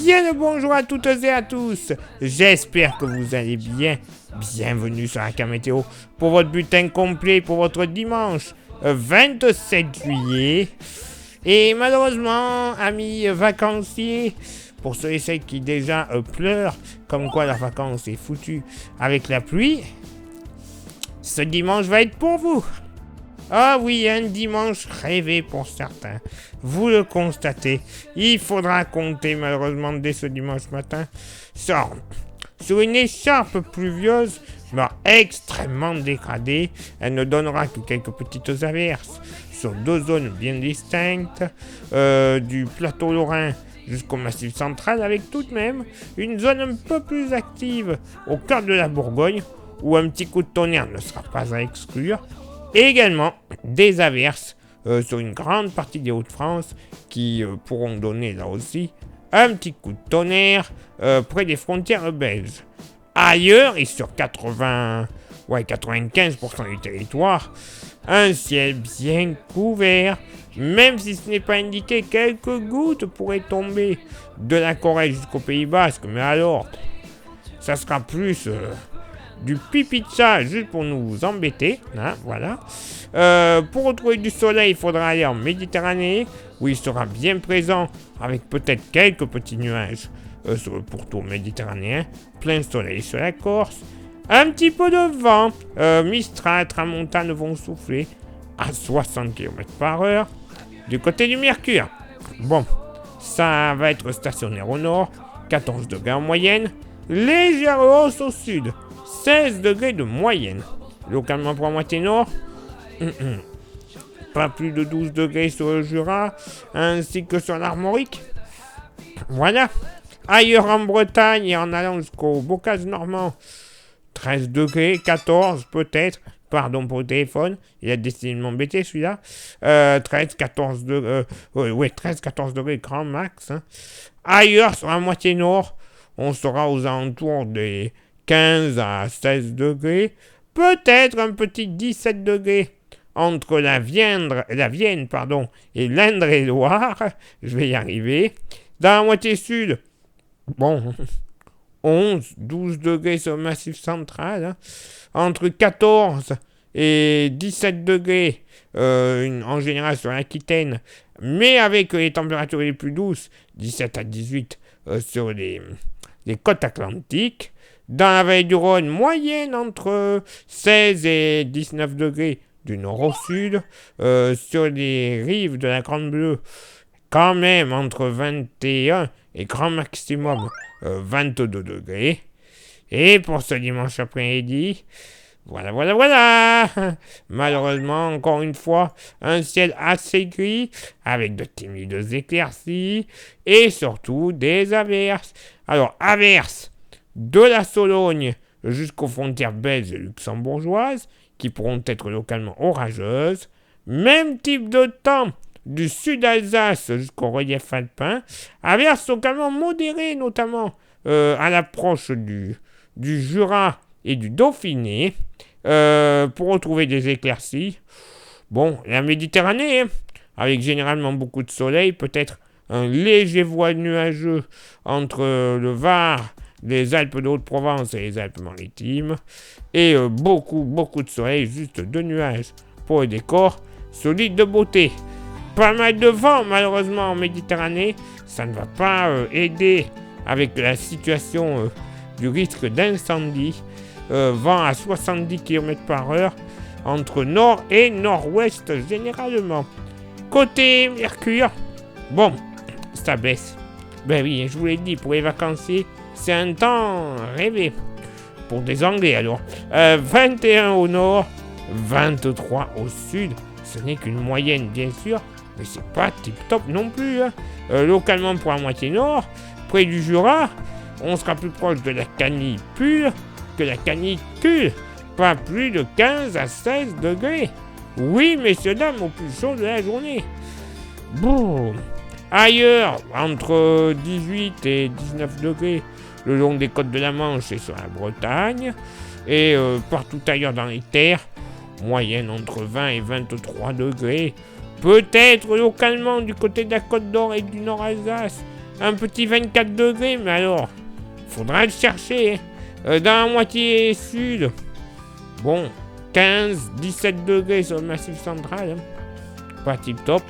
Bien le bonjour à toutes et à tous. J'espère que vous allez bien. Bienvenue sur la météo pour votre bulletin complet pour votre dimanche 27 juillet. Et malheureusement, amis vacanciers, pour ceux et celles qui déjà pleurent, comme quoi la vacance est foutue avec la pluie, ce dimanche va être pour vous. Ah oui, un dimanche rêvé pour certains. Vous le constatez. Il faudra compter malheureusement dès ce dimanche matin sur une écharpe pluvieuse, mais extrêmement dégradée. Elle ne donnera que quelques petites averses sur deux zones bien distinctes, du plateau lorrain jusqu'au massif central, avec tout de même une zone un peu plus active au cœur de la Bourgogne, où un petit coup de tonnerre ne sera pas à exclure. Et également des averses sur une grande partie des Hauts-de-France qui pourront donner là aussi un petit coup de tonnerre près des frontières belges. Ailleurs, et sur 95% du territoire, un ciel bien couvert, même si ce n'est pas indiqué, quelques gouttes pourraient tomber de la Corrèze jusqu'au Pays Basque, mais alors, ça sera plus du pipi de chat juste pour nous embêter, hein, voilà. Pour retrouver du soleil, il faudra aller en Méditerranée, où il sera bien présent, avec peut-être quelques petits nuages sur le pourtour méditerranéen, plein soleil sur la Corse, un petit peu de vent, Mistral, Tramontane vont souffler à 60 km/h du côté du Mercure. Bon, ça va être stationnaire au nord, 14 degrés en moyenne, légère hausse au sud, 16 degrés de moyenne. Localement pour la moitié nord, pas plus de 12 degrés sur le Jura, ainsi que sur l'Armorique. Voilà. Ailleurs en Bretagne et en allant jusqu'au Bocage normand, 13 degrés, 14 peut-être. Pardon pour le téléphone, il a décidé de m'embêter celui-là. 13-14 degrés, 13-14 degrés grand max. Hein. Ailleurs sur la moitié nord, on sera aux alentours des 15 à 16 degrés, peut-être un petit 17 degrés entre la Vienne, et l'Indre-et-Loire, je vais y arriver. Dans la moitié sud, bon, 11, 12 degrés sur le massif central, hein. Entre 14 et 17 degrés en général sur l'Aquitaine, mais avec les températures les plus douces, 17 à 18 sur les côtes atlantiques. Dans la vallée du Rhône, moyenne entre 16 et 19 degrés du nord au sud. Sur les rives de la Grande Bleue, quand même entre 21 et grand maximum 22 degrés. Et pour ce dimanche après-midi, voilà. Malheureusement, encore une fois, un ciel assez gris, avec de timides éclaircies, et surtout des averses. Alors, averses de la Sologne jusqu'aux frontières belges et luxembourgeoises, qui pourront être localement orageuses. Même type de temps du sud d'Alsace jusqu'au relief alpin. Averses localement modérées, notamment à l'approche du Jura et du Dauphiné, pour retrouver des éclaircies. Bon, la Méditerranée, hein, avec généralement beaucoup de soleil, peut-être un léger voile nuageux entre le Var, les Alpes de Haute-Provence et les Alpes-Maritimes, et beaucoup de soleil, juste de nuages pour le décor solide de beauté. Pas mal de vent malheureusement en Méditerranée, ça ne va pas aider avec la situation du risque d'incendie. Vent à 70 km/h entre nord et nord-ouest généralement. Côté Mercure, bon, ça baisse. Ben oui, je vous l'ai dit, pour les vacanciers, c'est un temps rêvé. Pour des Anglais alors. 21 au nord, 23 au sud. Ce n'est qu'une moyenne bien sûr, mais c'est pas tip-top non plus. Hein. Localement pour la moitié nord, près du Jura, on sera plus proche de la canicule que la canicule. Pas plus de 15 à 16 degrés. Oui, messieurs, dames, au plus chaud de la journée. Bon. Ailleurs, entre 18 et 19 degrés, le long des côtes de la Manche et sur la Bretagne. Et partout ailleurs dans les terres, moyenne entre 20 et 23 degrés. Peut-être localement du côté de la Côte d'Or et du Nord-Alsace, un petit 24 degrés, mais alors, faudra le chercher. Dans la moitié sud, bon, 15, 17 degrés sur le massif central. Pas tip top.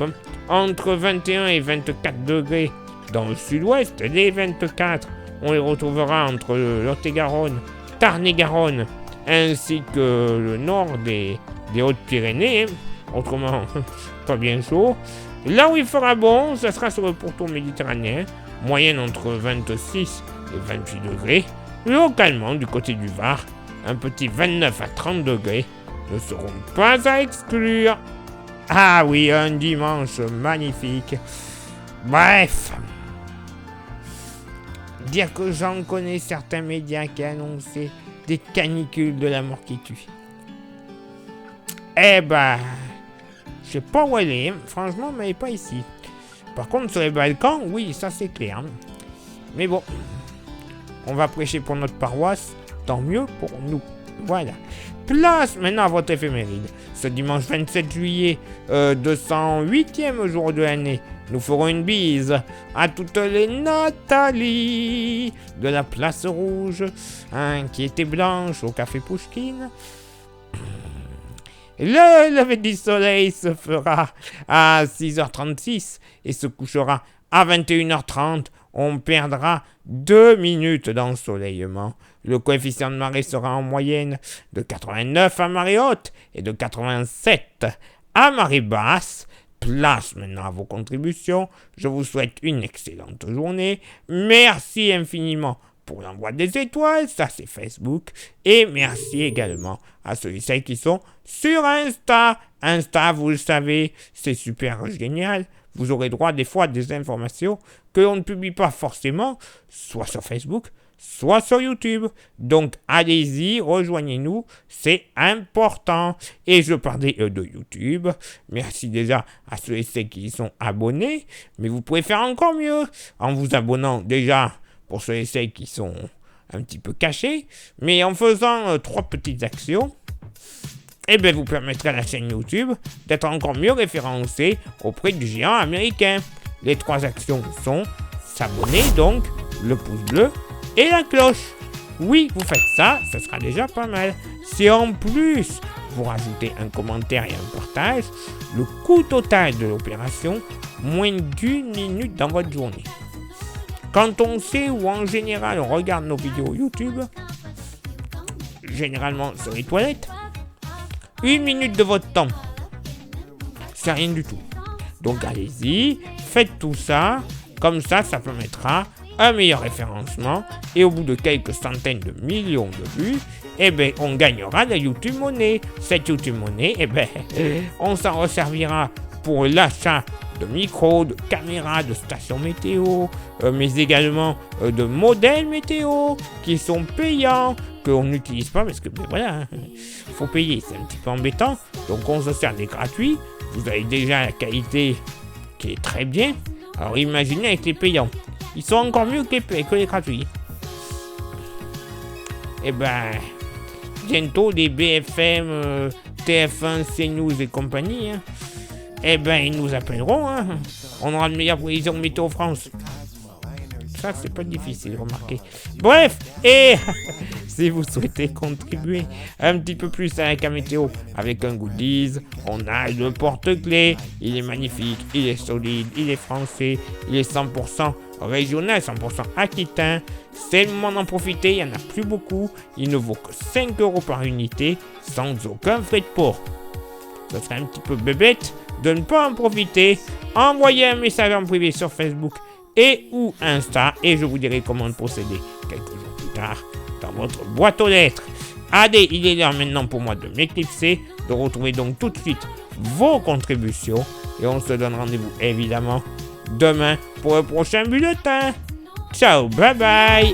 Entre 21 et 24 degrés dans le sud-ouest. Les 24, on les retrouvera entre le Lot-et-Garonne, Tarn-et-Garonne, ainsi que le nord des Hautes-Pyrénées. Autrement, pas bien chaud. Là où il fera bon, ça sera sur le pourtour méditerranéen, moyenne entre 26 et 28 degrés. Localement, du côté du Var, un petit 29 à 30 degrés ne seront pas à exclure. Ah oui, un dimanche magnifique. Bref. Dire que j'en connais certains médias qui annoncé des canicules de la mort qui tue. Eh ben, je sais pas où elle est, franchement, mais elle est pas ici. Par contre, sur les Balkans, oui, ça c'est clair. Mais bon, on va prêcher pour notre paroisse, tant mieux pour nous. Voilà. Place maintenant à votre éphéméride. Ce dimanche 27 juillet, 208e jour de l'année, nous ferons une bise à toutes les Nathalie de la Place Rouge, qui était blanche au café Pouchkine. Le lever du soleil se fera à 6h36 et se couchera à 21h30. On perdra 2 minutes d'ensoleillement. Le coefficient de marée sera en moyenne de 89 à marée haute et de 87 à marée basse. Place maintenant à vos contributions. Je vous souhaite une excellente journée. Merci infiniment pour l'envoi des étoiles, ça c'est Facebook. Et merci également à ceux et celles qui sont sur Insta. Insta, vous le savez, c'est super génial. Vous aurez droit des fois à des informations que l'on ne publie pas forcément, soit sur Facebook, soit sur YouTube. Donc allez-y, rejoignez-nous, c'est important. Et je parlais de YouTube. Merci déjà à ceux et celles qui y sont abonnés. Mais vous pouvez faire encore mieux en vous abonnant déjà pour ceux et celles qui sont un petit peu cachés. Mais en faisant 3 petites actions, eh bien, vous permettrez à la chaîne YouTube d'être encore mieux référencée auprès du géant américain. Les 3 actions sont s'abonner, donc, le pouce bleu et la cloche. Oui, vous faites ça, ça sera déjà pas mal. Si en plus, vous rajoutez un commentaire et un partage, le coût total de l'opération, moins d'1 minute dans votre journée. Quand on sait ou en général on regarde nos vidéos YouTube, généralement sur les toilettes, 1 minute de votre temps, c'est rien du tout. Donc allez-y, faites tout ça, comme ça, ça permettra un meilleur référencement et au bout de quelques centaines de millions de vues, eh ben, on gagnera la YouTube Money. Cette YouTube Money, eh ben, on s'en resservira pour l'achat de micros, de caméras, de stations météo, mais également de modèles météo qui sont payants, qu'on n'utilise pas parce que ben voilà, faut payer, c'est un petit peu embêtant. Donc on se sert des gratuits. Vous avez déjà la qualité qui est très bien. Alors imaginez avec les payants. Ils sont encore mieux que les gratuits. Et ben, bientôt les BFM, TF1, CNews et compagnie, eh ben ils nous appelleront. On aura de meilleures prévisions météo France. Ça, c'est pas difficile, remarquez. Bref, et si vous souhaitez contribuer un petit peu plus à la météo avec un goodies, on a le porte-clés. Il est magnifique, il est solide, il est français, il est 100% régional, 100% aquitaine. C'est le moment d'en profiter, il n'y en a plus beaucoup. Il ne vaut que 5 € par unité, sans aucun frais de port. Ça serait un petit peu bébête de ne pas en profiter. Envoyez un message en privé sur Facebook et ou Insta et je vous dirai comment procéder quelques jours plus tard dans votre boîte aux lettres. Allez, il est l'heure maintenant pour moi de m'éclipser, de retrouver donc tout de suite vos contributions et on se donne rendez-vous évidemment demain pour le prochain bulletin. Ciao, bye bye.